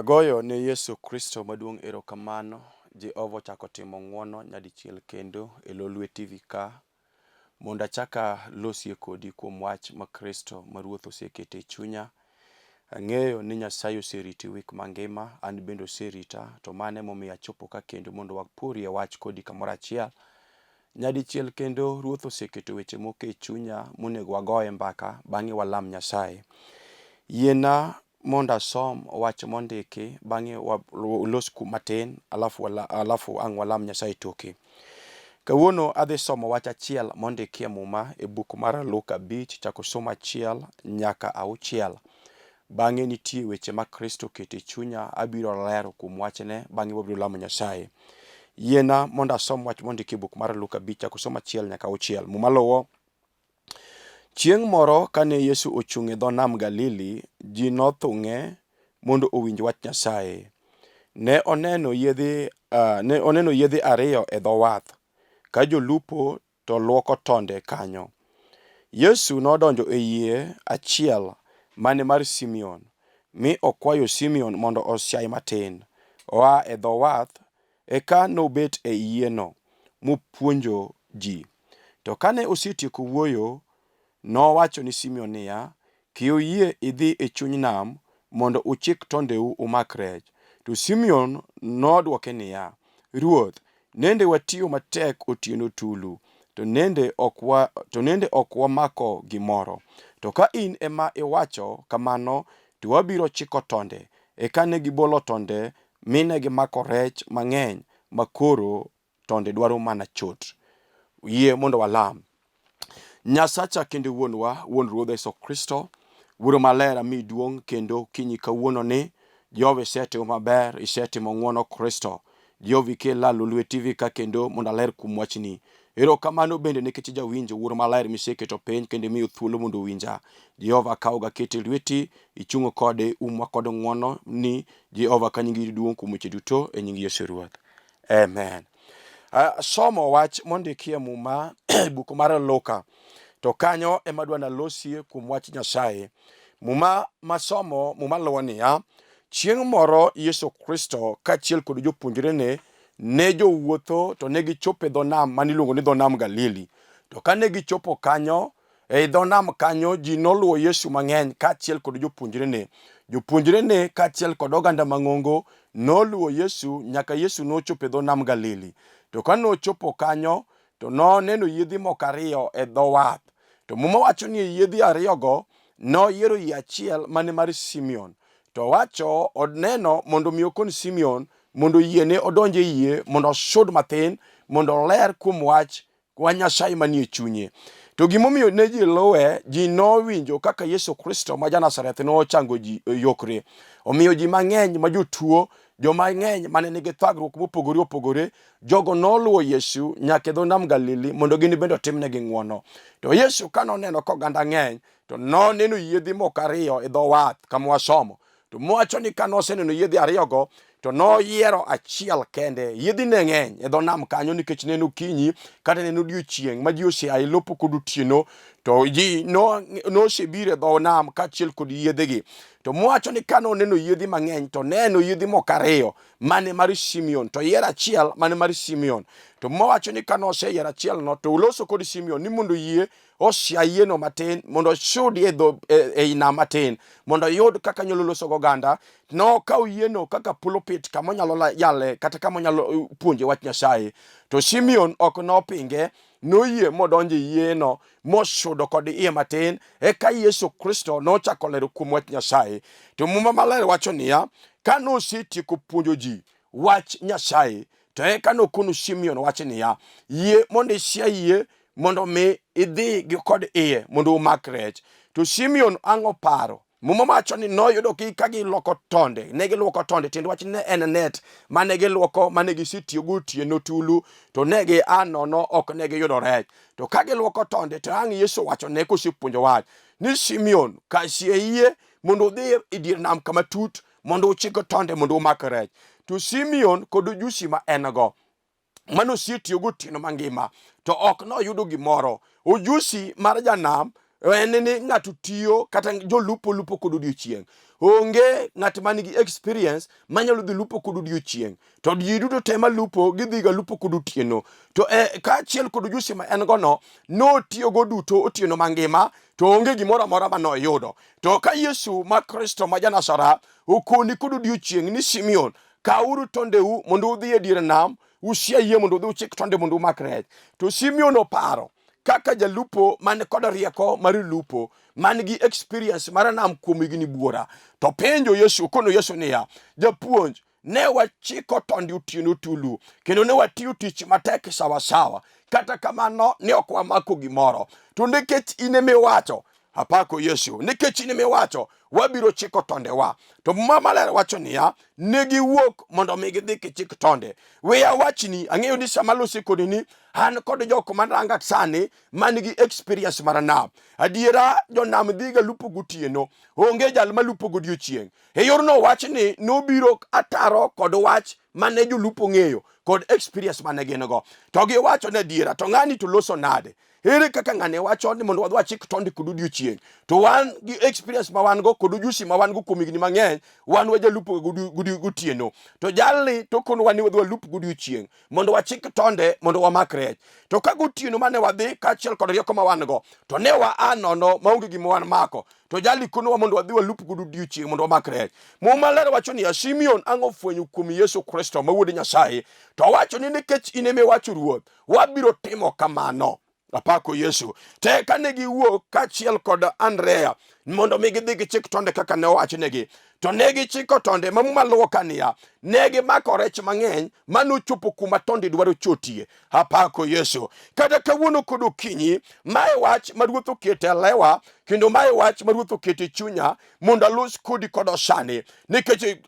Agoyo ne Yesu Kristo maduong' erokamano. Jehova chako timo ng'wono nyadichiel kendo e Lolwe TV ka. Mondo achaka losie kodi kuom wach ma Kristo ma Ruoth osekete e chunya. Ang'eyo ni Nyasaye oseriti wik mangima, an bende oserita, to mane momiyo achopo ka kendo mondo wapurie wach kodi kamoro achiel. Nyadichiel kendo Ruoth oseketo weche moko e chunya monego wagoye mbaka bang'e walam Nyasaye. Yiena mondo asom wach mondiki bang'e walos matin alafu ang' walam Nyasaye toke. Kawuono adhi somo wach achiel mondiki e muma e buk mar Luka 5 chako somo 1 nyaka 6. Bang'e nitie weche ma Kristo oketo e chunya, abiro lero kuom wachne bang'e wabiro lamo Nyasaye. Yiena mondo asom wach mondiki e buk mar Luka 5 chako somo 1 nyaka 6. Muma luwo. Chieng' moro kane Yesu ochung' e dho nam Galili, ji nothung'e mondo owinj wach Nyasaye. Ne oneno yedhi ariyo e dho wath, ka jolupo to luoko tonde kanyo. Yesu nodonjo e yie achiel mane mar Simeon, mi okwayo Simeon mondo osiaye matin. Oa e dho wath, eka nobet e yieno, mopuonjo ji. To kane osetieko wuoyo, nowacho ni Simeon niya, kik uyie idhi e chuny nam mondo uchik tondeu umak rech. To Simeon nodwoke niya, Ruoth, nende watiyo matek otieno tulu, to nende ok wamako gimoro. To ka in ema iwacho kamano, to wabiro chiko tonde. Eka ne gibolo tonde mine gimako rech mang'eny, makoro tonde dwaro mana chot. Yie mondo walam. Nyasacha kendo wuonwa, wuon Ruodhwa Yesu Kristo, Wuoro Maler mi duong' kendo kinyi kawuono ni Jehova isetimo maber, isetimo ng'wono Kristo. Jehova ikela Lolwe TV ka kendo mondo aler kuom wachni. Erokamano bende nikech jawinjo Wuoro Maler miseketo piny kendo miyo thuolo mondo winja. Jehova kawoga kete lweti, ichung'o kode umwa kod ng'wono ni Jehova ka nyingi duong' kuom weche duto e nying Yesu Ruoth. Amen. Somo wach mondiki e muma buk mar Luka. To kanyo ema dwa nalosie kuom wach Nyasaye. Muma luwo niya, chieng' moro Yesu Kristo kaachiel kod jopuonjrene ne jowuotho to ne gichopo e dho nam maniluongo ni dho nam Galili. To kane gichopo kanyo, e dho nam kanyo ji noluwo Yesu mang'eny kaachiel kod jopuonjrene. Jopuonjrene kaachiel kod oganda mang'ongo noluwo Yesu nyaka Yesu nochopo e dho nam Galili. To kane ochopo kanyo, to noneno yiedhi moko ariyo e dho wath. To muma wacho ni yiedhi ariyogo noyiero yie achiel mane mar Simeon. To wacho oneno mondo mi okon Simeon mondo yiene odonje yie mondo osud mathin mondo oler kuom wach Nyasaye manie chunye. To gimomiyo ne ji luwe, ji nowinjo kaka Yesu Kristo ma ja-Nazareth nochango ji yokre. Omiyo ji mang'eny ma jotuo, joma ng'eny mane nigi thagruok mopogore opogore, jogo noluwo Yesu nyaka e dho nam Galili mondo gin bende otimnegi ng'wono. To Yesu kanoneno koganda ng'eny, to noneno yiedhi moko ariyo e dho wath kama wasomo. To mwacho ni kanoseneno yiedhi ariyogo, to noyiero achiel kende. Yiedhi ne ng'eny e dho nam kanyo nikech neno okinyi kata neno odiechieng' ma ji oseaye lopo kod otieno, to ji nosebiro e dho nam kaachiel kod yiedhigi. To mwacho ni kanoneno yiedhi mang'eny, to neno yiedhi moko ariyo mane mar Simeon, to yiero achiel mane mar Simeon. To mwacho ni kanoseyiero achielno, to oloso kod Simeon ni mondo yie osia yieno matin mondo osudi ei nam matin mondo oyud kaka nyalo loso goganda. Nokawo yieno kaka pulpit kama onyalo yale kata kama onyalo puonje wach Nyasaye. To Simeon ok nopinge, noyie modonjo e yieno mosudo kod iye matin. Eka Yesu Kristo nochako lero kuom wach Nyasaye. To muma maler wacho niya, ka nosetieko puonjo ji wach Nyasaye, to eka nokono Simeon wach niya, yie mondo isia yie mondo mi idhi gi kod iye mondo umak rech. To Simeon ang'o paro. Muma wacho ni noyudo ka giloko tonde, ne giluoko tonde, tiende wach ne en net mane giluoko mane gisetiyo gotieno tulu, to negi anono ok ne giyudo rech. To ka giluoko tonde, to ang' Yesu wacho ne kosepuonjo wach ni Simeon kasie yie mondo udhi e dier nam kama tut mondo uchiko tonde mondo umak rech. To Simeon kod ojusi ma en go mano osetiyo gotieno mangima, to ok noyudo gimoro. Ojusi mar janam en ni ng'ato tiyo kata jolupo lupo kod odiochieng'. Onge ng'at man gi experience manyalo dhi lupo kod odiochieng', to ji duto te malupo gidhi ga lupo kod otieno. To ka achiel kod ujusi ma en gono notiyo go duto otieno mangima, to onge gimoro amora manoyudo. To ka Yesu ma Kristo ma Janazara okoni kod odiochieng' ni Simeon, kauru tondeu mondo udhi e dier nam, usia yie mondo udhi uchik tonde mondo umak rech. To Simeon oparo kaka jalupo man kod rieko mar lupo, man gi experience mar nam kuom higni buora, to penjo Yesu, kono Yesu niya, japuonj, ne wachiko tonde otieno tulu kendo ne watiyo tich matek sawasawa, kata kamano ne ok wamako gimoro. To nikech in emiwacho, apako Yesu, nikech in emiwacho, wabiro chiko tondewa. To Muma Maler wacho niya, negi wuok mondo mi gidhi gichik tonde. Weya wachni, ang'eyo ni sama losi kodi ni an kod joko manranga sani man gi experience mar nam. Adiera jonam dhiga lupo gotieno, onge jal malupo godiochieng'. E yorno wachni nobiro ataro kod wach mane jolupo ng'eyo kod experience mane gin go. To giwacho ne adiera, to ng'ani to loso nade? Ere kaka ng'ane wacho ni mondo wadhi wachik tonde kod odiochieng'. To wan gi experience ma wan go kod ujusi ma wan go kuom higni mang'eny, wan wa jalupo gotieno. To jalni to kono ni wadhi walup godiochieng' mondo wachik tonde mondo wamak rech. To ka gotieno mane wadhi kaachiel kod rieko ma wan go, to ne wa anono maonge gima wan mako. To jali konowa mondo wadhi walup godiochieng' mondo wamak rech. Muma Maler wacho ni Simeon ang'o fwenyo kuom Yesu Kristo ma wuod Nyasaye, to wacho ni nikech in emiwacho Ruoth, wabiro timo kamano. Apako Yesu. Te kane giwuok kaachiel kod Andrea mondo mi gidhi gichik tonde kaka ne owachnegi, to ne gichiko tonde ma Muma luwo kaniya, ne gimako rech mang'eny manochopo kuma tonde dwaro chotie. Apako Yesu. Kata kawuono kod okinyi, mae wach ma Ruoth okete lewa, kendo mae wach ma Ruoth okete chunya mondo alos kodi kod osani. Nikech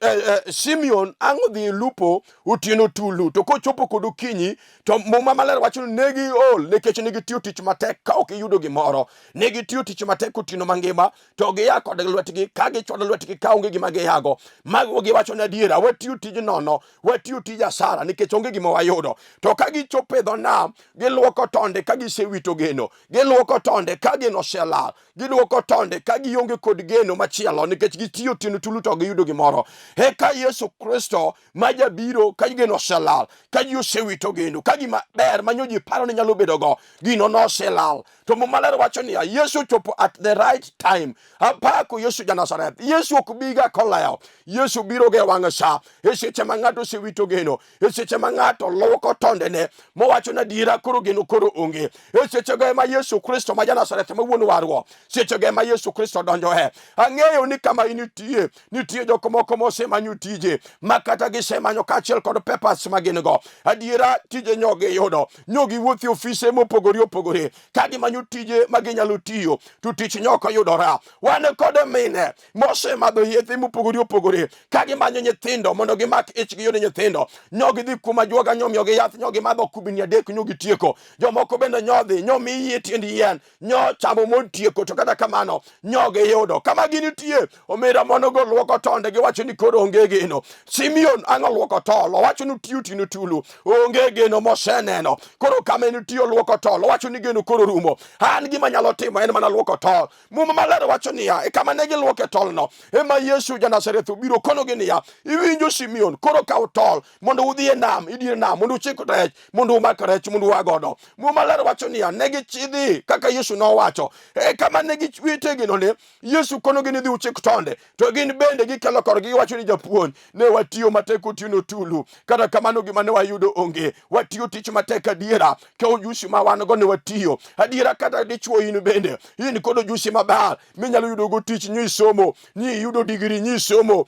Simeon ang'o dhi lupo otieno tulu, to kochopo kod okinyi, to Muma Maler wacho ni negi ol nikech negitiyo tich matek ka ok iyudo gimoro. Negitiyo tich matek otieno mangima, to giya kod lwetgi ka gichwado lwetgi ka onge gima giyago. Mago giwacho ni adiera, watiyo tij nono, watiyo tij asara nikech onge gima wayudo. To ka gichopo e dho nam, giluoko tonde ka gisewito geno, giluoko tonde ka geno oselal, giluoko tonde ka gionge kod geno machielo nikech gitiyo otieno tulu to giyudo gimoro. Eka Yesu Kristo ma jabiro ka geno oselal, ka ji osewito geno, ka gima ber manyo ji paro ni nyalo bedo go, gino noselal. To Muma Maler wacho niya, Yesu chopo at the right time. Apako Yesu Janazareth. Yesu ok biga kolewo. Yesu biro ge wang' sa. E seche ma ng'ato osewito geno, e seche ma ng'ato luoko tondene mowacho na adiera koro geno koro onge. E seche go ema Yesu Kristo ma Janazareth ma wuon warwa, seche go ema Yesu Kristo donjo he. Ang'eyo ni kama nitie joko moko mosemanyo tije makata gisemanyo kaachiel kod papers ma gin go. Adiera tije nyogi yudo, nyogi wuothi ofise mopogore opogore ka gimanyo tije ma ginyalo tiyo, to tich nyoko yudora. Wan kod mine mosemadho yedhe mopogore opogore ka gimanyo nyithindo mondo gimak ich giyud nyithindo. Nyogi dhi kuma juoga nyomyogi yath, nyogi madho kubni adek nyogi tieko. Jomoko bende nyodhi nyomi yie tiend yien, nyo chamo mon tieko, to kata kamano nyogi yudo. Kama ginitie omera mono go luoko tonde, giwacho ni koro onge geno. Simeon ang'o luoko tol, owacho ni tiyo otieno tulu, onge geno moseneno. Koro kama nitie luoko tol, owacho ni geno koro rumo. An gima nyalo timo en mana luoko tol. Muma Maler wacho niya, e kama ne giluoke tol no, ema Yesu Janazareth obiro kono gi niya, iwinjo Simeon, koro kaw tol mondo udhi e nam, idier nam mondo uchik rech, mondo umak rech, mondo uagodo. Muma Maler wacho niya, ne gichidhi kaka Yesu nowacho. E kama ne gichwite gino ne, Yesu kono gi ni dhi uchik tonde, to gin bende gikelo korgi wacho ni japuonj, ne watiyo matek otieno tulu, kata kamano gima ne wayudo onge. Watiyo tich matek adiera, ka ojusi ma wan go ne watiyo. Adiera kata dichuo in bende, in kod ojusi maber minyalo yudo go tich, nyisomo, ni yudo digri, nyisomo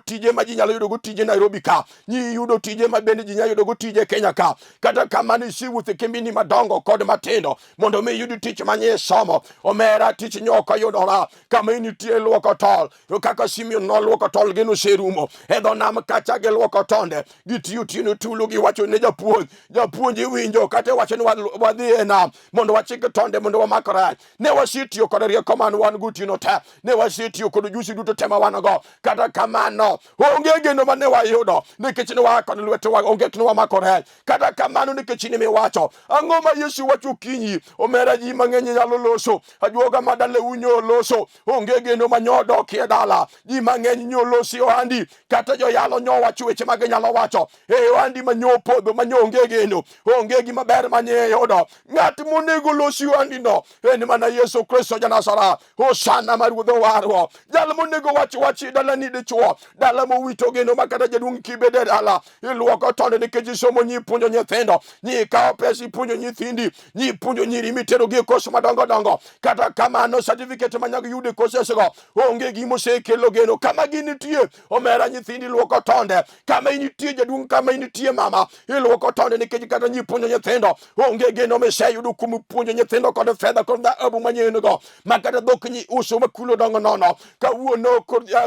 tije ma ji nyalo yudo go tije Nairobi ka, ni yudo tije ma bende ji nyalo yudo go tije Kenya ka. Kata kamano isiwuothe kembini madongo kod matindo mondo mi yudi tich manyisomo. Omera tich nyoko yudora kama initie luoko tol, kaka Simeon noluoko tol geno serumo. E dho nam kacha giluoko tonde, gitiyo otieno tulu, giwacho ne japuonj iwinjo, kata wacho ni wadhi e nam mondo wachik tonde mondo wamak rech. Ne wasetiyo kod rieko man wan go utino te ne wasetiyo kod jusi duto tema wanago. Kata kamano onge geno mane wayudo nikech ne wakon lwete wa onge kno wamakore. Kata kamano nikech ne miwacho ang'o ma Yesu wacho kinyi omera ji mang'eny nyalo loso ajuoga madale unyo loso onge geno manyodo kie dala ji mang'eny nyolosi ohandi kata joyalo nyowacho weche mag nyalo wacho ohandi manyo podho manyo onge geno onge gima ber manye yudo ng'at monego losi ohandi no en mana Yesu Kristo ja-Nazareth. Hosana mar ruodho warwa jal monego wachi dala ni dichuo dala mowito geno makata jaduong' kibede dala iluoko tonde nikech somo nyi puonjo nyithindo nyi kao pesa ipuonjo nyithindi nyi puonjo nyiri mitero gi koso madongo dongo. Kata kamano certificate manyag yude kosesego onge gimo sekelo geno kama ginitie omera nyithindi luoko tonde kama initie jaduong' kama initie mama iluoko tonde nikech kata nyi puonjo nyithindo onge geno meseyudo kuom puonjo nyithindo kod fedha kod dhahabu manyenego makata dhok nyi uso makulo dongo nono kawuono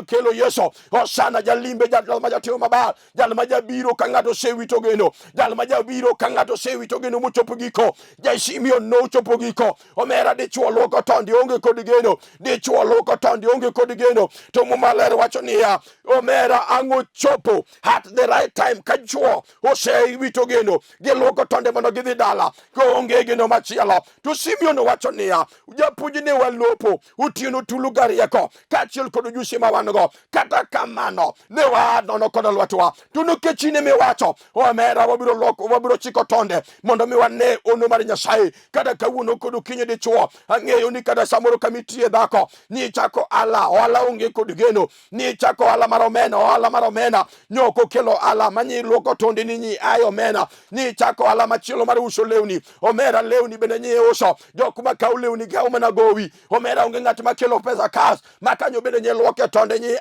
kelo Yesu. Hosana jalimbe jal majatimo maber jal majabiro ka ng'ato sewito geno jal majabiro ka ng'ato sewito geno mochopo giko jasimio no chopo giko omera dichuo luoko tonde onge kod geno dichuo luoko tonde onge kod geno to mumaler wacho niya omera ang'o chopo at the right time ka chuo osewito geno giluoko tonde mondo gidhi dala ko onge geno machielo. To Simeon wacho niya japuonj ne walopo utieno tulu garieko kachiel kod jusi ma wango kata kamano ne wanono kod lwetwa to nikech ne miwacho omera wabiro chiko tonde mondo mi wane ono mar Nyasaye. Kata kawuono kod okinyi dichuo ang'eyo ni kada samoro kamitie dhako ni chako ala onge kod geno ni chako ala mar omena nyoko kelo ala manyi luoko tonde ni nyi ayo omena ni chako ala machielo mar uso lewni omera lewni bende nyi uso jokuma kaw lewni ga omena gowi omera onge ng'at makelo pesa kas makanyo bende nyi luoke tonde nyi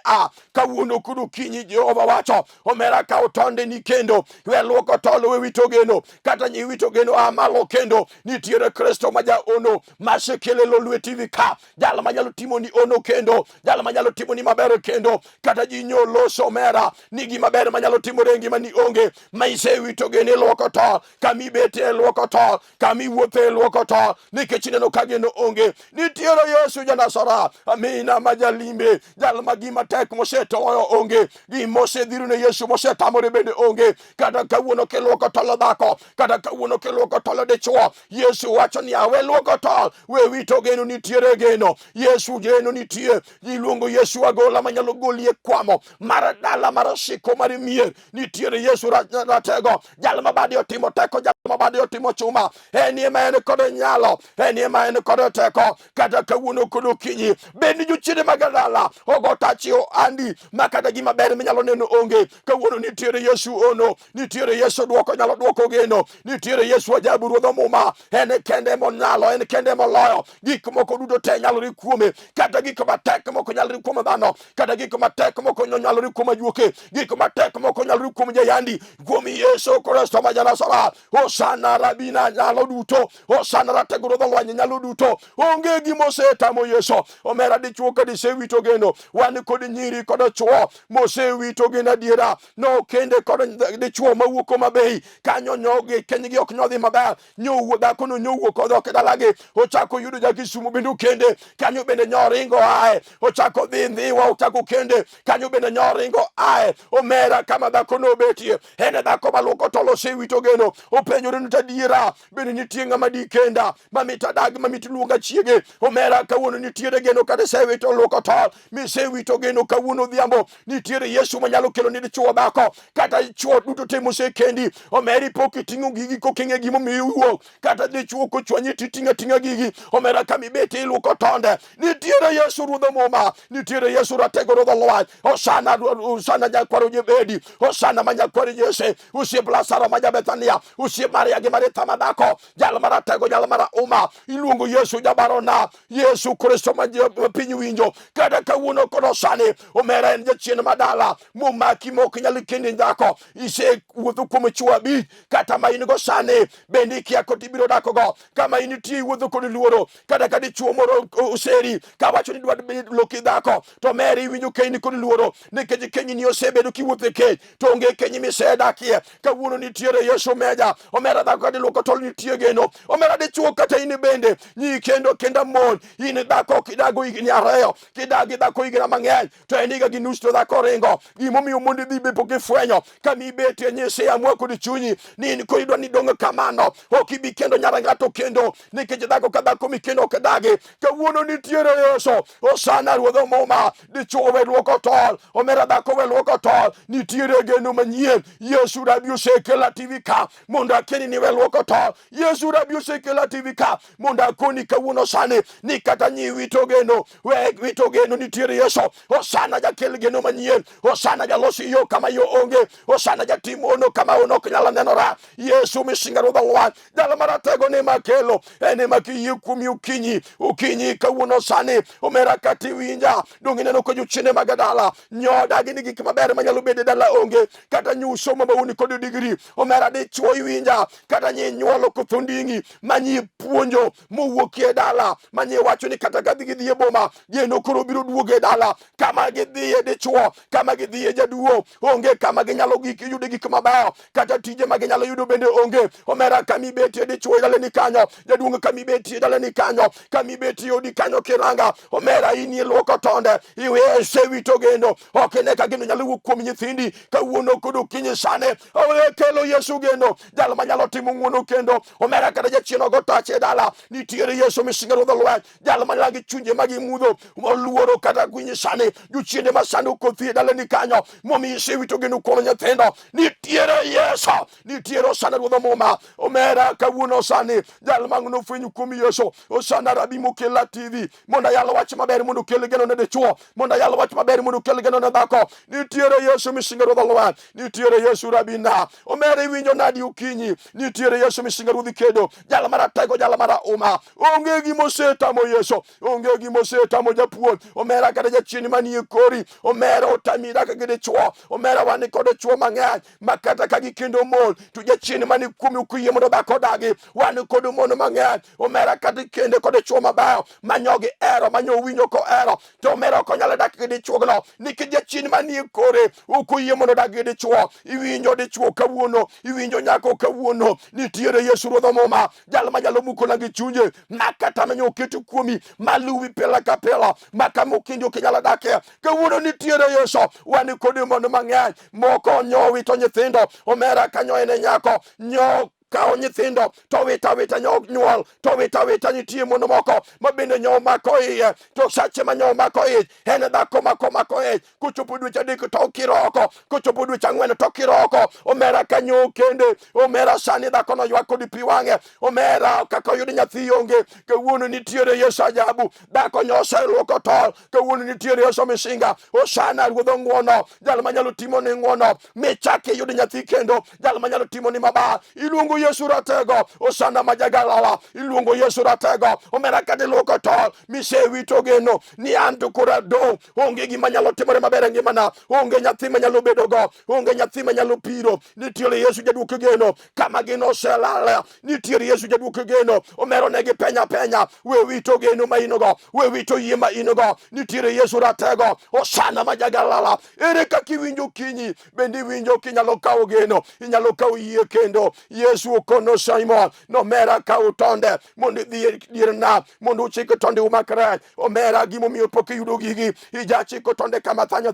kawuono kod okinyi Jehova wacho omera kaw tonde ni kendo we luoko tolo we wito geno kata nyi wito geno amalo kendo nitiere Kristo maja ono masekele Lolwe TV ka jal manyalo timo ni ono kendo jal manyalo timo ni maber kendo kata ji nyoloso omera ni gima ber manyalo timo rengi mani onge maise wito geno luoko tol kami bete luoko tol kami wuothe luoko tol nikech neno kageno onge nitiere Yesu ja-Nazareth amina majalimbe jal magima tek mosetoyo onge gimose dhiru ne Yesu mosetamore bende onge kata kawuono keluoko tolo dhako kata kawuono keluoko tolo dichuo Yesu wacho ni awe luoko tol we wito geno nitiere geno Yesu geno nitie iluongo Yesu agola manyalo golie kwamo mar dala mar siko mar mier nitiere Yesu ratego jal mabadi otimo teko jal mabadi otimo chuma enie ma en kod nyalo enie ma en kod teko kata kawuono kod okinyi bende jochiende magadala ogotachio andi makata gima ber minyalo neno onge kawuono nitiere Yesu ono nitiere Yesu duoko nyalo duoko geno nitiere Yesu ajabu ruodho muma en kende monyalo en kende moloyo gik moko duto te nyalo ri kuome kata gik matek moko nyalo ri kuom dhano kata gik matek moko nyalo ri kuom ajuoke gik matek moko nyalo ri kuom jayandi kuom Yesu Kristo ma ja-Nazareth. Hosana rabina nyalo duto hosana ratego ruodho lwany nyalo duto onge gima osetamo Yesu omera dichuo kadi sewito geno wan kod nyiri kod chuo mosewito geno adiera no kende kod dichuo mawuoko mabei kanyo nyoge kenygi ok nyodhi maber nyowo dhako no nyowo kod ok dalagi ochako yudo jakisumu bende kende kanyo bende nyoringo ae ochako dhi ndhiwa ochako kende kanyo bende nyoringo ae omera kama dhako no betie ene dhako maluoko tolo sewito geno openjore nitadiera bende nitie ng'ama dikenda mamitadag mamitluonga chiege omera kawuono nitiere geno kata sewito luoko tol misewito geno kawuono dhiambo nitiere Yesu manyalo kelo ni dichuo dhako kata chuo duto te mosekendi omeri poki ting'o gigi koking'e gimo miwuok kata dichuo kochwanyi titing'a gigi omera kami bete iluoko tonde nitiere Yesu ruodho muma nitiere Yesu ratego ruodho lwany Hosana jakwaro jebedi Hosana manyakwaro Jese usiep Lazaro maja Bethania usiep Maria gi Maritha madhako jal maratego jal mara uma iluongo Yesu jabarona Yesu Kristo ma piny winjo kata kawuono kono sani omera en jachien madala mumaki mok nyalo kendi dhako ise wuotho kuom chuo abich kata ma in go sani bende ikia kotibiro dako go kama initie wuotho kod luoro kata ka dichuo moro oseri kawacho ni dwa loki dhako to meri winjo kendi kod luoro nikech kenyi ni osebedo kiwuotho kech to onge kenyi misedakie kawuono nitiere Yesu meja omera dhako kadi luoko tol nitie geno omera dichuo kata in bende nyi kendo kenda mon in dhako dhako kidago igni areyo, kidagi dhako igni mang'eny, to eniga gi nus to dhako ringo. Gimomiyo mondo dhi be pok ifwenyo, kami betie nyisi amua kod chunyi, ni koidwa ni dong kamano, ok ibi kendo nyara ng'ato kendo, nikech dhako ka dhako mikendo ok dagi. Kawuono nitiere Yesu, osana ruodho muma, dichuo we luoko tol, omera dhako we luoko tol, nitiere geno manyien. Yesu rabi osekela TV ka, mondo akeni ni we luoko tol. Yesu rabi osekela TV ka, mondo akoni kawuono sani, ni kata nyi wito geno, we wito geno nitiere Yesu, osana jakel geno manyien, osana jalosi yo kama yo onge, osana jatim ono kama ono knyala nenora. Yesu misinga ruodho lwany, jalo maratego ne makelo, ene makiyie kuomi ukinyi kawuono sani, omera kati winja, dongi neno ko jochiende magadala, nyoda gini gik maber manyalo bede dala onge, kata nyuso mabauni kod digri, omera dichuo iwinja, kata nyi nyuolo kuthundingi, manyi puonjo, mowuokie dala, manyi wacho ni kata gadhi gidhiye boma, geno koro biro duoge dala, kama gidhiye dichuo, kama gidhiye jaduo, onge kama ginyalo yude gik mabeyo, kata tije maginyalo yudo bende onge. Omera kami betie dichuo dala ni kanyo, jaduong kami betie dala ni kanyo, kami betie odi kanyo kiranga, omera ini luoko tonde, iwe sewito geno, okene ka geno nyalo wuok kuom nyithindi, kawuono kodo kinyi sane, owe kelo Yesu geno, jalo manyalo timo ng'wono kendo, omera kata jachieno go tache dala, nitiere Yesu misinga ruodho lweny, jalo manyalo gi chunje magi mudho, moluoro kata gwinyi sane, jochiende masando kothie dala ni kanyo, momi sewito geno kuom nyithindo, nitiere Yesu, nitiere osana ruodho muma, omera kawuono sani, jalo mang'no fwenyu kuom Yesu, osana rabi mokela TV, monda yalo wach maber mondo kel geno ne dichuo, monda yalo wach maber mondo kel geno ne dhako. Nitiere Yesu misinga ruodho lweny, nitiere Yesu rabina, omera iwinjo nadi ukinyi, nitiere Yesu misinga ruodhi kedo, jalo maratego, jalo marauma, onge gimosetamo Yesu, onge gimosetamo japuonj, omera kata jachieni manie kori, omera otami dak gi dichuo, omera wan kod chuo mang'eny, makata ka gikendo mon, to jachieni mani kuomi ukuyie mondo dhako dagi, wan kod mon mang'eny, omera kata kende kod chuo mabeyo, manyogi ero, manyo winjo ko ero, to omera ok onyalo dak gi dichuogno, nikech jachieni manie kore, ukuyie mondo dak gi dichuo, iwinjo dichuo kawuono, iwinjo nyako kawuono, nitiere Yesu ruodho muma, jalo manyalo muko nangi chunje, makata manyo keto kuomi, maluwi pela ka pela, makamo kindi ok nyalo dakie, kawuono nitiere Yesu, wan kod mon mang'eny, moko nyo wito nyithindo, omera kanyo ene nyako, nyo kao nyithindo, to wita nyuol, to wita nitie mono moko, mabende nyo mako iye, to sache ma nyo mako iye, ene dhako mako iye, kuchopo dweche adek to kiroko, kuchopo dweche ang'wen to kiroko, omera kanyo kende, omera sani dhako no ywak kod pi wang'e, omera kako yudi nyathi onge, kawuono nitiere Yesu ajabu, dhako nyose luoko tol, kawuono nitiere Yesu misinga, osana ruodho ng'wono, jalo manyalo timo ni ng'wono, michaki yudi nyathi kendo, jalo manyalo timo ni mabar, iluongo Yesu ratego, osana majagalala, iluongo Yesu ratego, omera kadi luoko tol, mise wito geno, ni anto kura do, onge gima nyalo timore maber ngimana, onge nyathi manyalo bedo go, onge nyathi manyalo piro, nitiere Yesu jaduok geno, kama geno selala, nitiere Yesu jaduok geno, omero negi penya, we wito geno ma inogo, we wito yie ma inogo, nitiere Yesu ratego, osana majagalala, ere kaki winjo kinyi, bendi winjo kinyalo kawo geno, inyalo kawo yie kendo, Yesu okono Simon, no mera ka utonde, mondo dier na, mondo chike tonde umakre, omera gimomiyo poki yudo gigi, ija chiko tonde kama thanyo,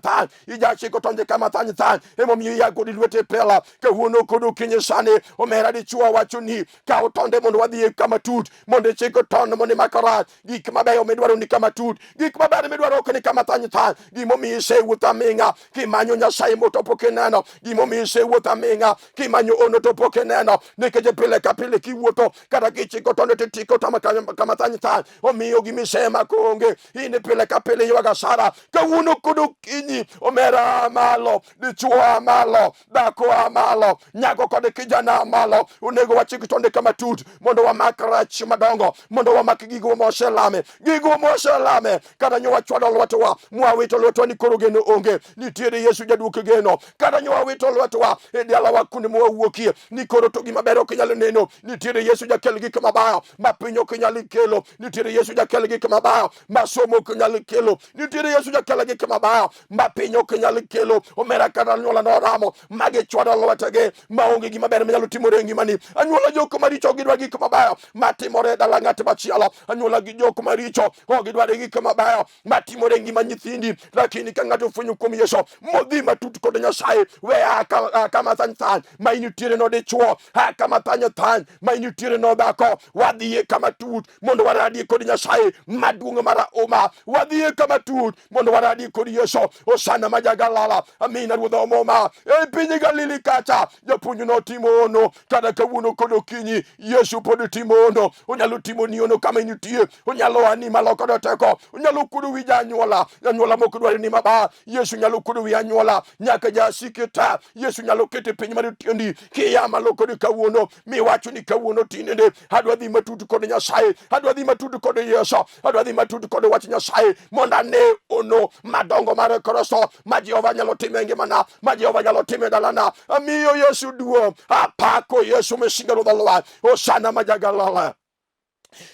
ija chiko tonde kama thanyo, emomiyo ya kodi lwete pela, ka uono kodo kinye sane, omera di chua wachuni, ka utonde mondo wadhiye kama tut, mondo chiko tonde mondo makara, gik mabeyo medwaro ni kama tut, gik mabeyo medwaro ni kama thanyo, gimomiyo se utaminga, kimanyo Nyasaye moto poke neno, gimomiyo se utaminga, kimanyo ono to poke neno, nekeje pile kapile kiwuoto, kata kichiko tonde titiko kama thanyo, omiyo gimisema konge, ine pile kapile yuaga sara, kawuono kodo kinyi, omera malo, dichua malo, dhako amalo, nyako kode kijana amalo, unego wachiko tonde kama tut, mondo wamakrach madongo, mondo wamak gigo moselame, kata nyo wachwado lwetwa, mwawito lwetwa ni koro geno onge, nitiere Yesu jaduok geno, kata nyo wawito lwetwa, ediala wakunde mwawuokie, ni koro to gima maber ok nyalo neno, nitiere Yesu jakel gik mabeyo ma piny ok nyalo kelo, nitiere Yesu jakel gik mabeyo ma somo ok nyalo kelo, nitiere Yesu jakel gik mabeyo ma piny ok nyalo kelo. Omera kata anyuola noramo magi chwado lwetegi maonge gima ber manyalo timore e ngimani. Anyuola jok maricho gidwa gik mabeyo matimore e dala ng'at machielo. Anyuola gi jok maricho ok gidwar gik mabeyo matimore e ngima nyithindi, lakini ka ng'ato fwenyo kuom Yesu modhi matut kod Nyasaye, we kama thany ma initiere no dichuo, kama thany ma initiere no dhako, wadhiye kama tut mondo waradie kod Nyasaye maduong' marahuma, wadhiye kama tut mondo waradie kod Yesu. Osana majagalala, amina. Ruodha omoma e piny Galili kacha japuonj notimo ono, kada kawuono kod okinyi Yesu pod timo ono. Onyalo timo ni ono kama initie, onyalo ani malo kod teko, onyalo kudo wi anyuola mok dwar ni maber. Yesu nyalo kudo wi anyuola nyaka jasiki ta. Yesu nyalo kete piny mar tiendi kiya malo kod kawuono miwacho ni kawuono tinende adwa dhi matut kod Nyasaye, adwa dhi matut kod Yesu, adwa dhi matut kod wach Nyasaye mondo ane ono madongo mar Kristo ma Jehova nyalo time ngimana, ma Jehova nyalo time dalana. Amiyo Yesu duo, apako Yesu mesinga Ruodha Lolwe. Osana majagalala.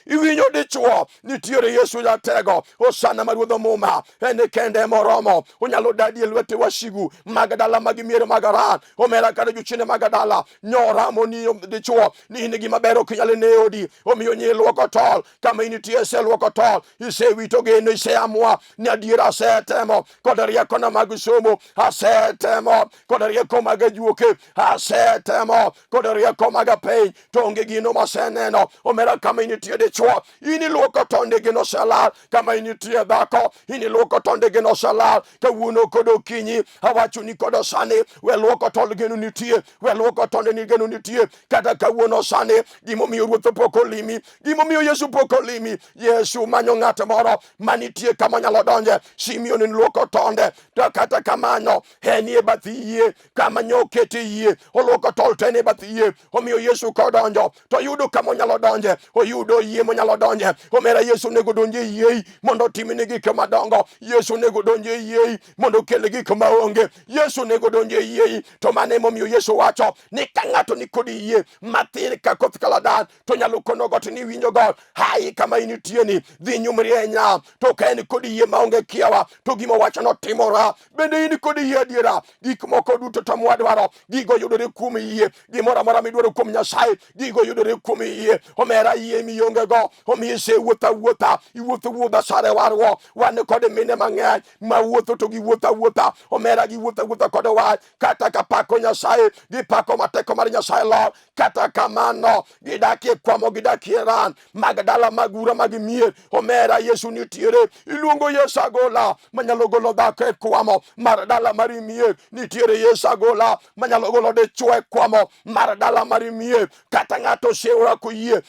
Iwinjo dichuo nitiere Yesu jatego. Osana ma Ruodha muma ene kende moromo. Onyalo dadi e lwete wasigu mag dala mag mier mag Haran. Omera kada jochiende mag dala nyoramo ni dichuo ni in gima ber ok nyalo ne odi. Omiyo nyi luoko tol kama initie, se luoko tol, isewito geno, iseamua ni adiera asetemo kod rieko na mag somo, asetemo kod rieko mag ajuoke, asetemo kod rieko mag piny, to onge gino maseneno. Omera kama initie dichuo, iniluoko tonde geno salar. Kama initie dhako, iniluoko tonde geno salar. Kawuono kod okinyi awacho ni kod sani we luoko tol geno nitie, we luoko tonde ni geno nitie. Kata kawuono sani gimomiyo Ruoth pok olimi, gimomiyo Yesu pok olimi. Yesu manyo ng'at moro manitie kama nyalo donje. Simeon niluoko tonde, to kata kamano enie bath yie kama nyokete yie, oluoko tol tene bath yie. Omiyo Yesu kodonjo to yudo kama nyalo donje, oyudo yie monyalo donje. Omera Yesu nego donje yie mondo timne gik madongo. Yesu nego donje yie mondo kel gik maonge. Yesu nego donje yie. To mane momiyo Yesu wacho ni ka ng'ato ni kod yie matin ka koth Kaladan to nyalo kono got ni winjo God. Hai kama initie ni dhi nyumri e nyam, to ka en kod yie maonge kiawa to gima wacho no timora. Bende in kod yie adiera, gik moko duto to mwadwaro gigo yudore kuom yie. Gimoro amora midwaro kuom Nyasaye gigo yudore kuom yie. Omera yie mionge go omiyo se wuotha iwuotho sare warwo. Wan kod mine mang'eny ma wuotho to giwuotha. Omera giwuotha kod wach, kata kapako Nyasaye gipako mateko mar Nyasaye Lord. Kata kamano gidakie kwamo, gidakie ran mag dala magura mag mier. Omera Yesu nitiere. Iluongo Yesu agola manyalo golo dhako e kwamo mar dala mar mier. Nitiere Yesu agola manyalo golo dichuo e kwamo mar dala mar mier. Kata ng'ato seura ko yie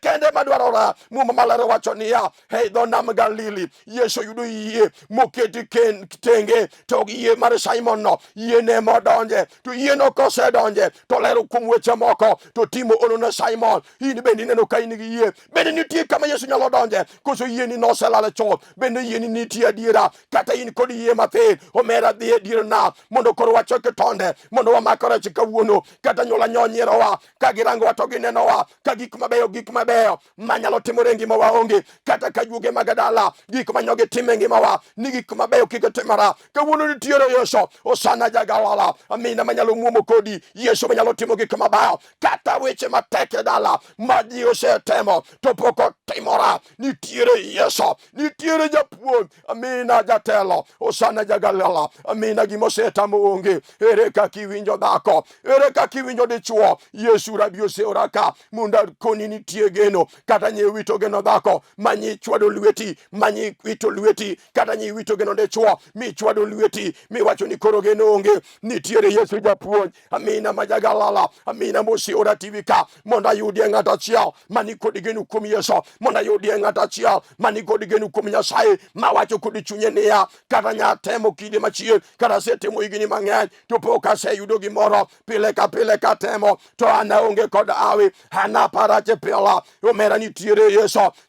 kende madwarora. Muma malare wacho niya, hei dho nam Galili Yesu yudo yie moketi tenge, to yie mar Simon no yie ne modonje, to yie no kosedonje to lero kuom weche moko to timo ono na Simon. In bende neno ka in gi yie, bende nitie kama Yesu nyalo donje, koso yie ni noselale chon, bende yie ni nitie adiera. Kata in kod yie mathin, omera dhi e dier nam mondo koro wachoke tonde mondo wamakore kawuono. Kata nyola nyonyirowa ka girangowa to ginenowa ka gik mabeyo manyalo timore ngima waonge. Kata ka juoge mag dala gik manyoge time ngimawa ni gik mabeyo kik timara. Kawuono nitiere Yesu. Osana jagalala, amina, manyalo muomo kodi. Yesu manyalo timo gik mabeyo. Kata weche matek e dala ma ji osetemo to pok otimora, nitiere Yesu, nitiere japuonj, amina, jatelo. Osana jagalala, amina, gima osetamo onge. Ere kaka iwinjo dhako, ere kaka iwinjo dichuo. Yesu rabi oseora ka mondo koni nitie geno. Kata nyi wito geno dhako manyi chwado lweti, manyi wito lweti. Kata nyi wito geno dichuo mi chwado lweti, mi wacho ni koro geno onge. Nitiere Yesu japuonj, amina, majagalala, amina, moseora TV ka mondo ayudie ng'at achiel mani kod geno kuom Yesu, mondo ayudie ng'at achiel mani kod geno kuom Nyasaye ma wacho kod chunye niya, kata nyatemo kinde machien, kata setemo higni mang'eny to pok aseyudo gimoro. Pile ka temo to an aonge kod hawi, an aparache pila. Omera omera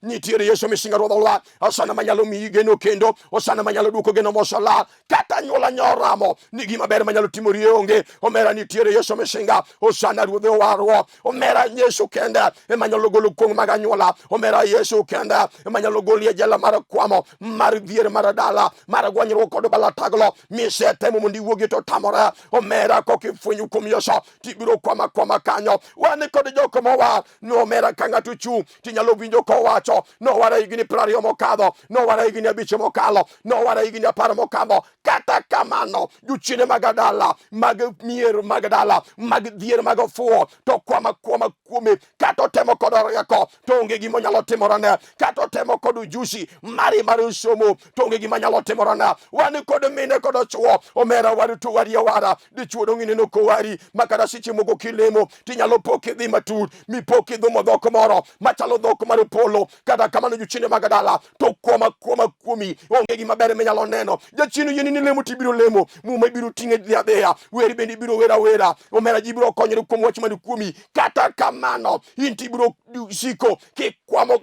nitiere Yesu misinga ruodh olwa, osana manyalo miyi geno kendo, osana manyalo duoko geno mosala, kata nyuola nyoramo, ni gima ber manyalo timori onge, omera nitiere Yesu misinga, osana ruodhe owarwo, omera Yesu kende emanyalo golo kuong mag anyuola, omera Yesu kende emanyalo goli e jela mar kwamo, mar dhier, mar dala, mar gwanyruok kod balataglo, misetemo mondo iwuogi to tamore, omera kokifwenyo kuom Yesu, tibiro kwama kanyo. Wan kod joko mowar, no omera ka ng'ato chung' tinyalo winjo kowacho, no wara higni 20 mokadho, no wara higni 5 mokalo, no wara higni 10 mokadho, kata kamano jochiende mag dala, mag mier mag dala, mag dhier, mag fuo, to kwama kuome, kata otemo kod rieko, to onge gima nyalo timorane, kata otemo kod ujusi mari mar somo, to onge gima nyalo timorane. Wan kod mine kod chuo, omera wari to wari wara, dichuo dong'ine no kowari, makara seche moko kilemo, tinyalo poke dhi matut, mi poke dhomo dhok moro, machalo dhok mar polo, kata kamano jochiende mag dala, to kwama kuomi, onge gima ber minyalo neno. Jachien yeni ni lemo tibiro lemo, muma ibiro ting'e dhi adhiya, weri bende ibiro wera, omera ji biro konyore kuom wach man kuomi, kata kamano in tibiro siko kikwamo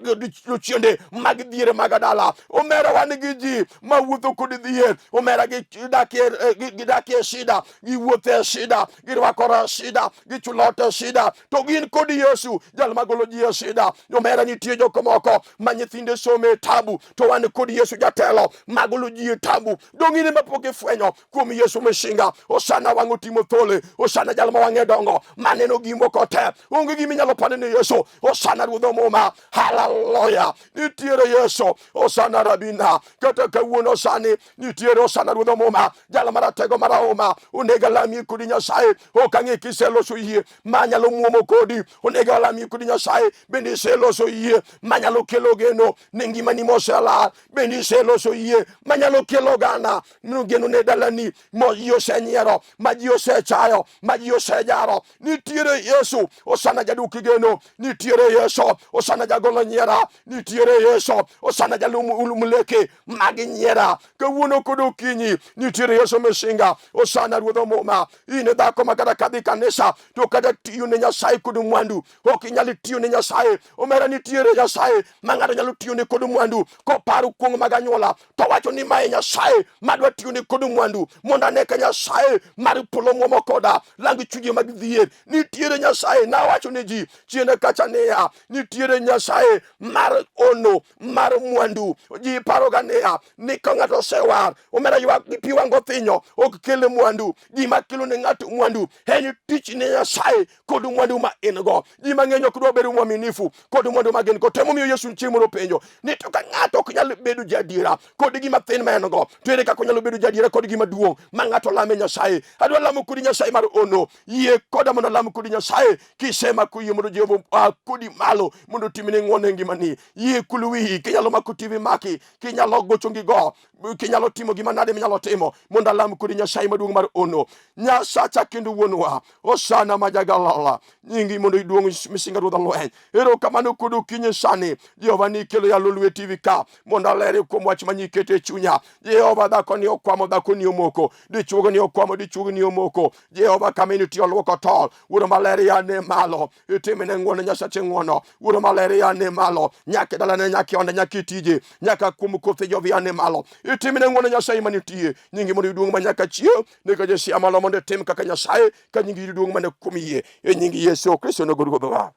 jochiende mag dhier mag dala. Omera wan gi ji mawuotho kod dhier, omera gidakie shida, giwuothe shida, girwakore shida, gichulote shida, to gin kod Yesu jal magolo ji e shida. Omera nitie joko moko ma nyithinde some tabu, to wan kod Yesu jatelo magolo ji e tabu. Dong'ine mapok ifwenyo kuom Yesu mishinga, osana wang'o timo thole, osana jal ma wang'e dongo, maneno gimoko te, onge gima inyalo pane ne Yesu. Osana ruodh omuma, haleluya, nitiere Yesu. Osana rabina, kata kawuono sani nitiere osana ruodh omuma, jal maratego marahuma, onega lami kodi Nyasaye, okang'e kiseloso yie manyalo muomo kodi, onega lami kodi Nyasaye, bende iseloso yie manyalo kelo geno ne ngimani mosela, bende iseloso yie manyalo kelo gana geno ne dalani mo ji osenyiero, ma ji osechayo, ma ji osejaro. Nitiere Yesu, osana jaduki geno, nitiere Yesu, osana jagolo nyiera, nitiere Yesu, osana jalumuleke mag nyiera, kawuono kod okinyi, nitiere Yesu misinga, osana ruodh omuma. Ine dhako makata kadhi kanisa, to kata tiyo ne Nyasaye kod mwandu, ok inyalo tiyo ne Nyasaye. Omera nitiere Nyasaye ma ng'ato nyalo tiyo ne kod mwandu, koparo kuong mag anyuola, to wacho ni mae Nyasaye madwa tiyo ne kod mwandu, mondo ane ka Nyasaye mar polo muomo koda lang chunje mag dhier. Nitiere Nyasaye, nawacho ne ji chiende kacha niya, nitiere Nyasaye mar ono, mar mwandu. Ji paroga niya, ni ka ng'ato osewar, omera ywak gi pi wang'o thinyo, ok kele mwandu. Gima kelo ne ng'ato mwandu en tich ne Nyasaye kod mwandu ma in go. Ji mang'eny ok dwa bedo mwaminifu kod mwandu ma gin go. Temo miyo Yesu chiemo no penjo ni to ka ng'ato ok nyal bedo jadiera kod gima thin ma en go, to ere kaka onyalo bedo jadiera kod gima duong' ma ng'ato lame Nyasaye. Adwa lamo kodi Nyasaye mar ono, yie koda mondo lamo kodi Nyasaye, kisema kuyie mondo Jehova kodi malo mondo timine ng'wono e ngimani. Yie kulwi kinyalo mako TV maki, kinyalo gocho ngigo, kinyalo timo gima nade minyalo timo mondo lamo kodi Nyasaye maduong' mar ono. Nyasacha kendo wuonwa, osana majagalala, nyingi mondo iduong' misinga ruodh lweny. Erokamano kod okinyi sani, Jehova ni kelo ya Lolwe TV ka mondo aleri kuom wach manyikete e chunya. Jehova dhako ni okwamo, dhako ni omoko, dichuogo ni okwamo, dichuogo ni omoko. Jehova kama ti olwoko tol, wuoro maler ya ne malo, itimine ng'wono Nyasache ng'wono, wuoro maler ya ne malo, nyaka dalane, nyaka onde, nyaka tije, nyaka kuom kothe jovi ya ne malo, itimine ng'wono Nyasaye manitie. Nyingi mondo iduong' manyaka chieng', nika jesia malo mondo tim kaka Nyasaye, ka nyingi iduong' mane kuom yie, e nyingi Yesu Kristo no Ruodhwa.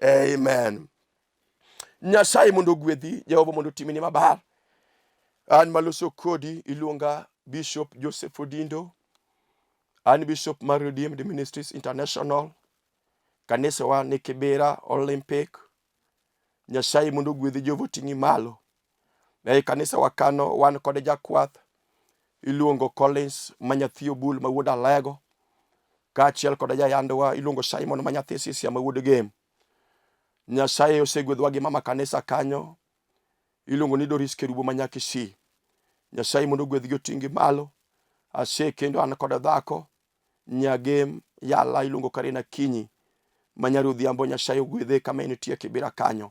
Amen. Nyasaye mondo gwedhi, Jehova mondo timini maber. An maloso kodi iluonga Bishop Joseph Odindo. An Bishop mar Redeemed Ministries International, kanisa wa ni Kibera Olympic. Nyasaye mondo gwedhi, Jehova ting'i malo. Ei kanisa wa kano wan kod jakwath iluongo Collins manyathi Obul ma wuod Alego, kaachiel kod jayandowa iluongo Simon manyathi Sisia ma wuod Game. Nyasaye osegwedhwa gi mama kanisa kanyo iluongo ni Doris Kerubo manyakisi. Nyasaye mondo gwedhgi oting'i malo. Ase kendo an kod dhako nyagem yala iluongo Karina Kinyi manyaro odhiambo. Nyasaye ogwedhe kama enitie Kibera kanyo.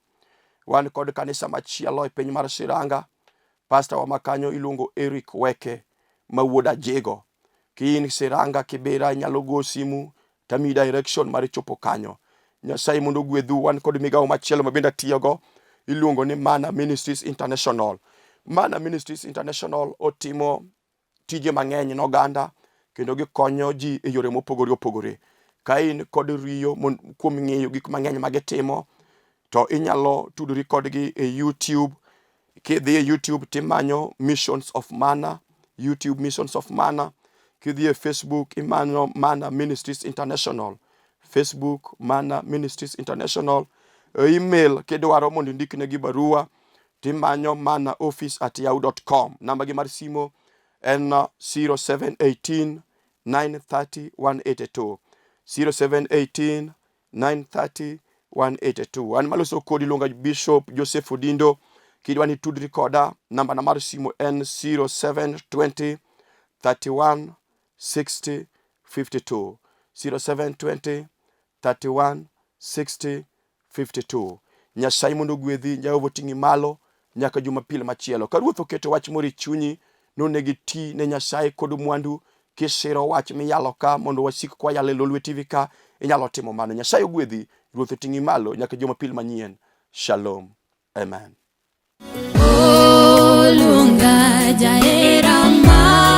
Wan kod kanisa machielo e piny mar Siranga, pastor wa makanyo iluongo Eric Weke ma wuod Ajego. Kiin Siranga Kibera nyalo go simu tami direction mar chopo kanyo. Nyasaye mondo gwedhu. Wan kod migawo machielo mabende atiyogo, iluongo ni Mana Ministries International. Mana Ministries International otimo tije mang'eny n'oganda, kendo gikonyo ji e yore mopogore opogore. Ka in kod riyo kuom ng'eyo gik mang'eny ma gitimo, to inyalo tudori kodgi e YouTube. Kidhi e YouTube timanyo Missions of Mana, YouTube Missions of Mana. Kidhi e Facebook imanyo Mana Ministries International, Facebook Mana Ministries International. Email kidwaro mondo indiknegi barua timanyo manaoffice@yahoo.com. Namba gi mar simo en 0718 930 182, 0718 930 182. An maloso kodi luonga Bishop Joseph Odindo. Kidwa ni tudri koda, namba na mar simo en 0720 31 60 52, 0720 31 60 52. Nyasaye mondo gwedhi, Jehova ting'i malo nyaka Jumapil machielo. Ka Ruoth oketo wach moro e chunyi, nonegi ti ne Nyasaye kod mwandu. Kisiro wach miyalo ka mondo wasik kwa yale Lolwe TV ka, inyalo timo mano. Nyasaye ogwedhi, Ruoth oting'i malo nyaka Jumapil manyien. Shalom. Amen. Olunga jaera ma